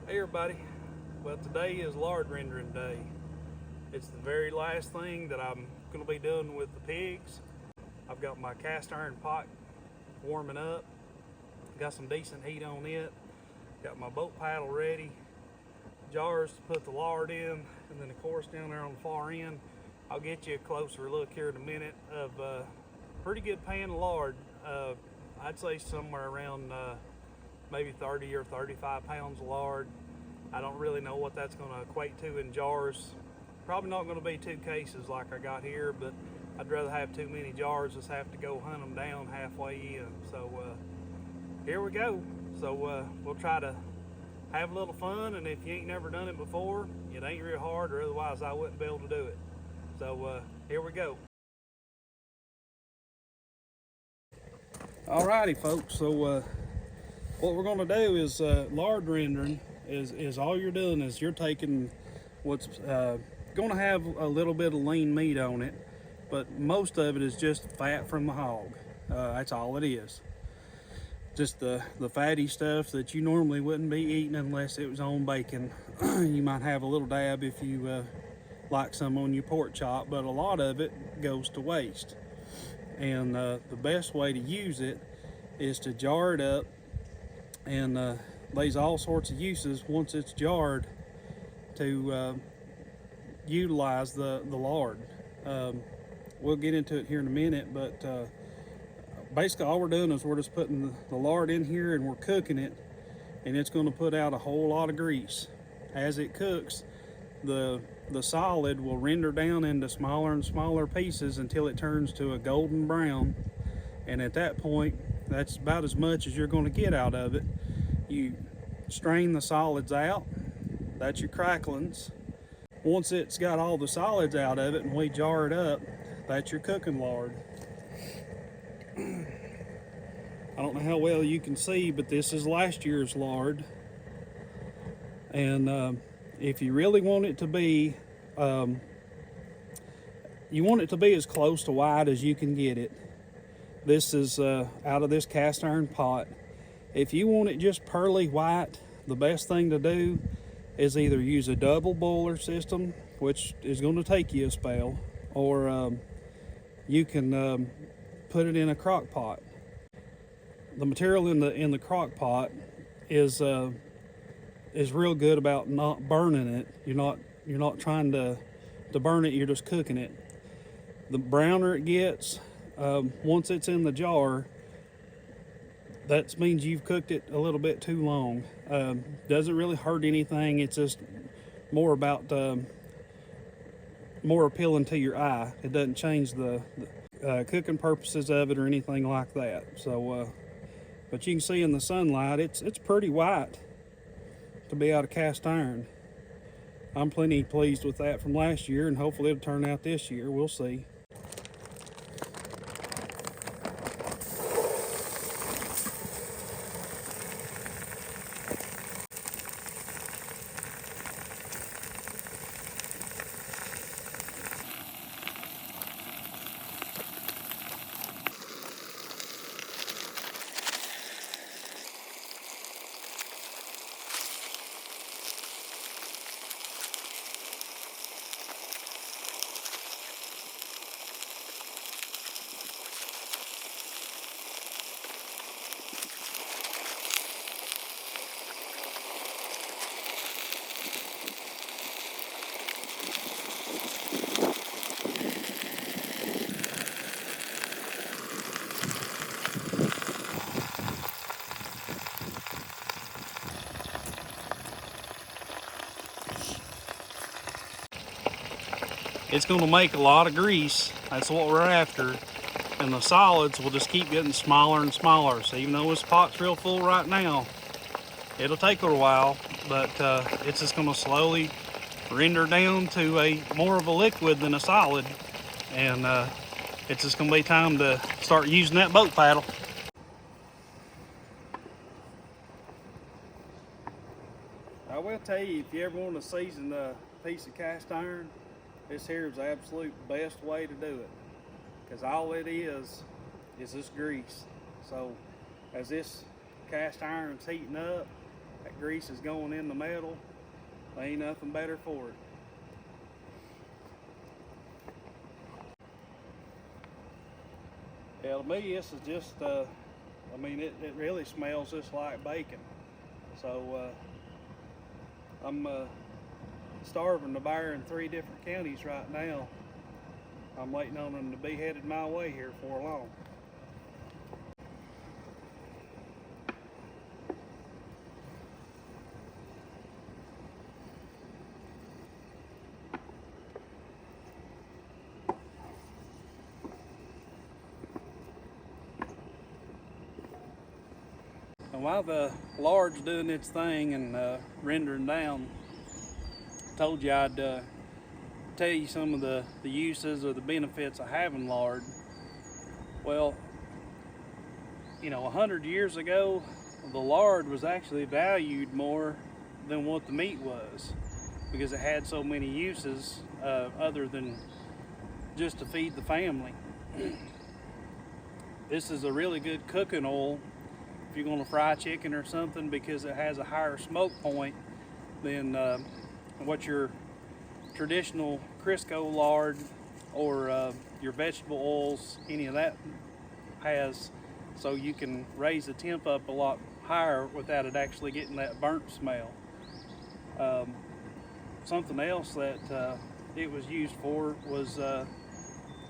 Hey everybody, well today is lard rendering day. It's the very last thing that I'm going to be doing with the pigs. I've got my cast iron pot warming up, got some decent heat on it, got my boat paddle ready, jars to put the lard in, and then of course down there on the far end, I'll get you a closer look here in a minute of a pretty good pan of lard. I'd say somewhere around maybe 30 or 35 pounds of lard. I don't really know what that's going to equate to in jars. Probably not going to be 2 cases like I got here, but I'd rather have too many jars, just have to go hunt them down halfway in. So here we go. So we'll try to have a little fun, and if you ain't never done it before, it ain't real hard, or otherwise I wouldn't be able to do it. So here we go. Alrighty folks, so what we're going to do is lard rendering is all you're doing is you're taking what's going to have a little bit of lean meat on it, but most of it is just fat from the hog. That's all it is. Just the fatty stuff that you normally wouldn't be eating unless it was on bacon. You might have a little dab if you like some on your pork chop, but a lot of it goes to waste. And the best way to use it is to jar it up, and there's all sorts of uses once it's jarred to utilize the lard. We'll get into it here in a minute, but basically all we're doing is we're just putting the lard in here and we're cooking it, and it's going to put out a whole lot of grease. As it cooks, the solid will render down into smaller and smaller pieces until it turns to a golden brown, and at that point that's about as much as you're going to get out of it. You strain the solids out, that's your cracklings. Once it's got all the solids out of it and we jar it up, that's your cooking lard. I don't know how well you can see, but this is last year's lard, and if you really want it to be, you want it to be as close to white as you can get it. This is out of this cast iron pot. If you want it just pearly white, the best thing to do is either use a double boiler system, which is going to take you a spell, or you can put it in a crock pot. The material in the crock pot is real good about not burning it. You're not trying to burn it, you're just cooking it. The browner it gets, once it's in the jar, that means you've cooked it a little bit too long. Doesn't really hurt anything, it's just more about more appealing to your eye. It doesn't change the cooking purposes of it or anything like that. So but you can see in the sunlight it's pretty white to be out of cast iron. I'm plenty pleased with that from last year, and hopefully it'll turn out this year. We'll see. It's going to make a lot of grease. That's what we're after. And the solids will just keep getting smaller and smaller. So even though this pot's real full right now, it'll take a little while, but it's just going to slowly render down to more of a liquid than a solid. And it's just going to be time to start using that boat paddle. I will tell you, if you ever want to season a piece of cast iron, this here is the absolute best way to do it, because all it is this grease. So as this cast iron's heating up, That grease is going in the metal. There ain't nothing better for it. Yeah, to me, this is just, I mean, it really smells just like bacon. So, I'm starving to buy in 3 different counties right now. I'm waiting on them to be headed my way here for long. And while the lard's doing its thing and rendering down, I told you I'd tell you some of the uses or the benefits of having lard. Well, you know, 100 years ago, the lard was actually valued more than what the meat was, because it had so many uses other than just to feed the family. This is a really good cooking oil if you're going to fry chicken or something, because it has a higher smoke point than what your traditional Crisco lard or your vegetable oils, any of that has. So you can raise the temp up a lot higher without it actually getting that burnt smell. Something else that it was used for was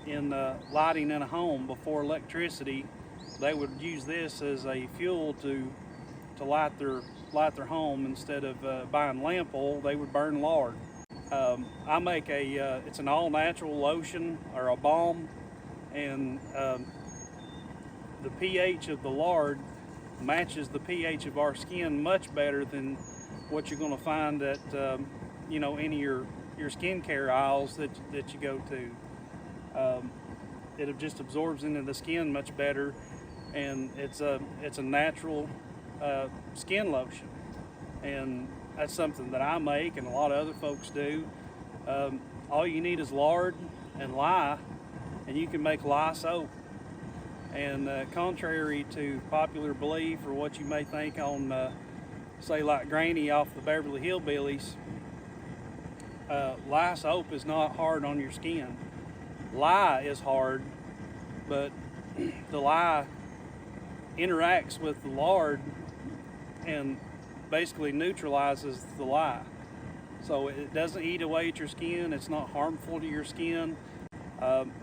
in lighting in a home. Before electricity, they would use this as a fuel to light their home. Instead of buying lamp oil, they would burn lard. I make it's an all-natural lotion or a balm, and the pH of the lard matches the pH of our skin much better than what you're going to find at you know, any of your skincare aisles that you go to. It just absorbs into the skin much better, and it's a natural skin lotion, and that's something that I make and a lot of other folks do. All you need is lard and lye, and you can make lye soap. And contrary to popular belief or what you may think on, say, like Granny off the Beverly Hillbillies, lye soap is not hard on your skin. Lye is hard, but the lye interacts with the lard and basically neutralizes the lye. So it doesn't eat away at your skin. It's not harmful to your skin.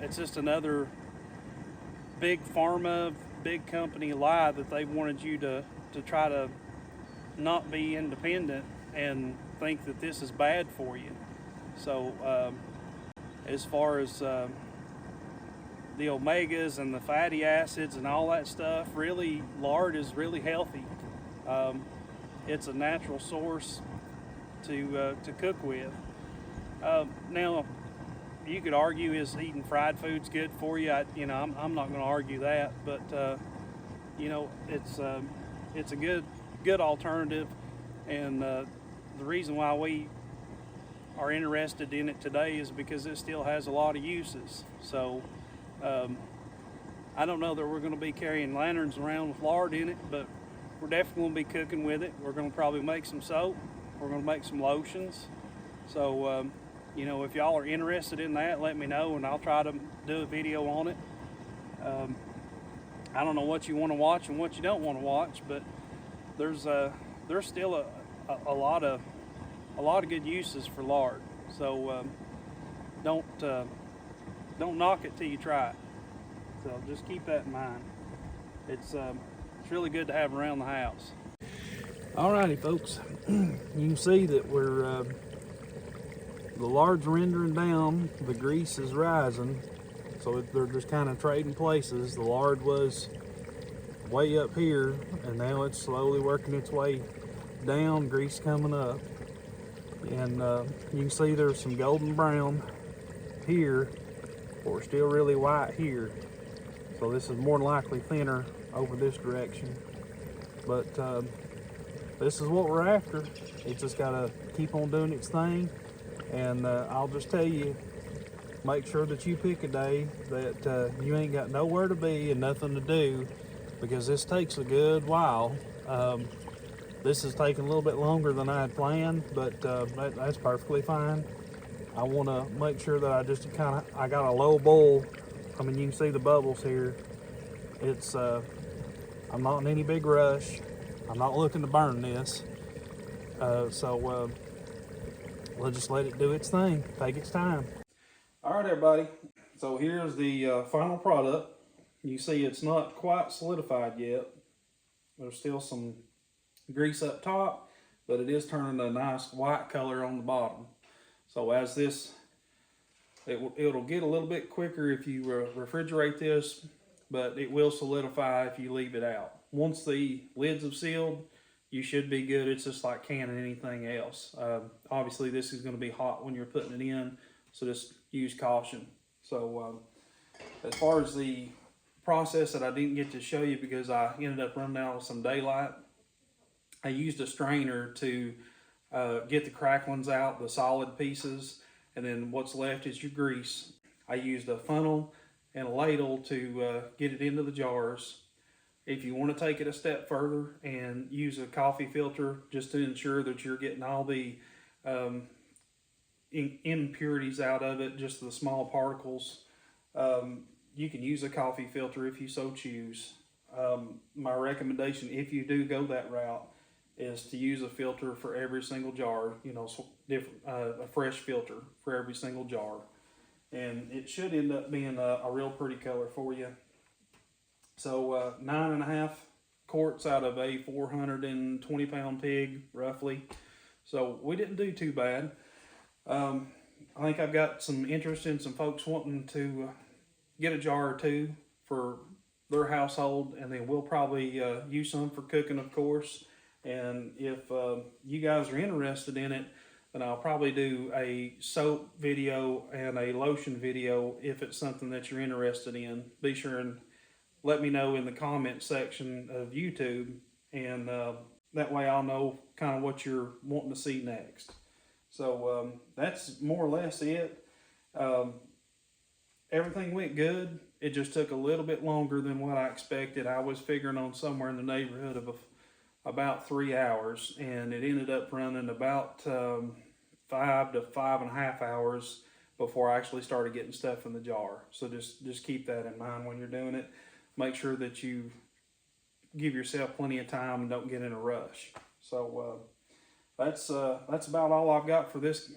It's just another big pharma, big company lie that they wanted you to try to not be independent and think that this is bad for you. So as far as the omegas and the fatty acids and all that stuff, really, lard is really healthy. It's a natural source to cook with. Now, you could argue, is eating fried foods good for you? I'm not going to argue that, but you know, it's a good alternative, and the reason why we are interested in it today is because it still has a lot of uses. So I don't know that we're going to be carrying lanterns around with lard in it, but we're definitely going to be cooking with it. We're going to probably make some soap. We're going to make some lotions. So you know, if y'all are interested in that, let me know, and I'll try to do a video on it. I don't know what you want to watch and what you don't want to watch, but there's still a lot of good uses for lard. So don't knock it till you try it. So just keep that in mind. It's really good to have around the house. Alrighty, folks, you can see that the lard's rendering down, the grease is rising, so they're just kind of trading places. The lard was way up here, and now it's slowly working its way down, grease coming up. And you can see there's some golden brown here, but we're still really white here. So this is more than likely thinner over this direction. But this is what we're after. It's just gotta keep on doing its thing. And I'll just tell you, make sure that you pick a day that you ain't got nowhere to be and nothing to do, because this takes a good while. This is taking a little bit longer than I had planned, but that's perfectly fine. I want to make sure that I got a low boil. I mean, you can see the bubbles here. It's I'm not in any big rush. I'm not looking to burn this. So we'll just let it do its thing, take its time. All right, everybody. So here's the final product. You see it's not quite solidified yet. There's still some grease up top, but it is turning a nice white color on the bottom. So as this, it'll get a little bit quicker if you refrigerate this, but it will solidify if you leave it out. Once the lids have sealed, you should be good. It's just like canning anything else. Obviously this is going to be hot when you're putting it in, so just use caution. So as far as the process that I didn't get to show you because I ended up running out of some daylight, I used a strainer to get the cracklings out, the solid pieces, and then what's left is your grease. I used a funnel and a ladle to get it into the jars. If you want to take it a step further and use a coffee filter just to ensure that you're getting all the impurities out of it, just the small particles, you can use a coffee filter if you so choose. My recommendation, if you do go that route, is to use a filter for every single jar, you know, a fresh filter for every single jar. And it should end up being a real pretty color for you. So 9.5 quarts out of a 420-pound pig, roughly. So we didn't do too bad. I think I've got some interest in some folks wanting to get a jar or two for their household, and then we'll probably use some for cooking, of course. And if you guys are interested in it, then I'll probably do a soap video and a lotion video if it's something that you're interested in. Be sure and let me know in the comment section of YouTube, and that way I'll know kind of what you're wanting to see next. So that's more or less it. Everything went good. It just took a little bit longer than what I expected. I was figuring on somewhere in the neighborhood of about 3 hours, and it ended up running about 5 to 5.5 hours before I actually started getting stuff in the jar. So just keep that in mind when you're doing it. Make sure that you give yourself plenty of time and don't get in a rush. So that's about all I've got for this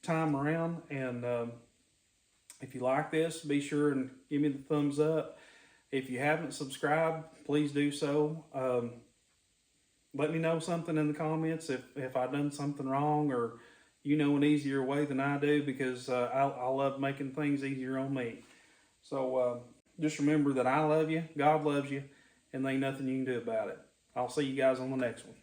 time around. And if you like this, be sure and give me the thumbs up. If you haven't subscribed, please do so. Let me know something in the comments if I've done something wrong, or you know an easier way than I do, because I love making things easier on me. So just remember that I love you, God loves you, and there ain't nothing you can do about it. I'll see you guys on the next one.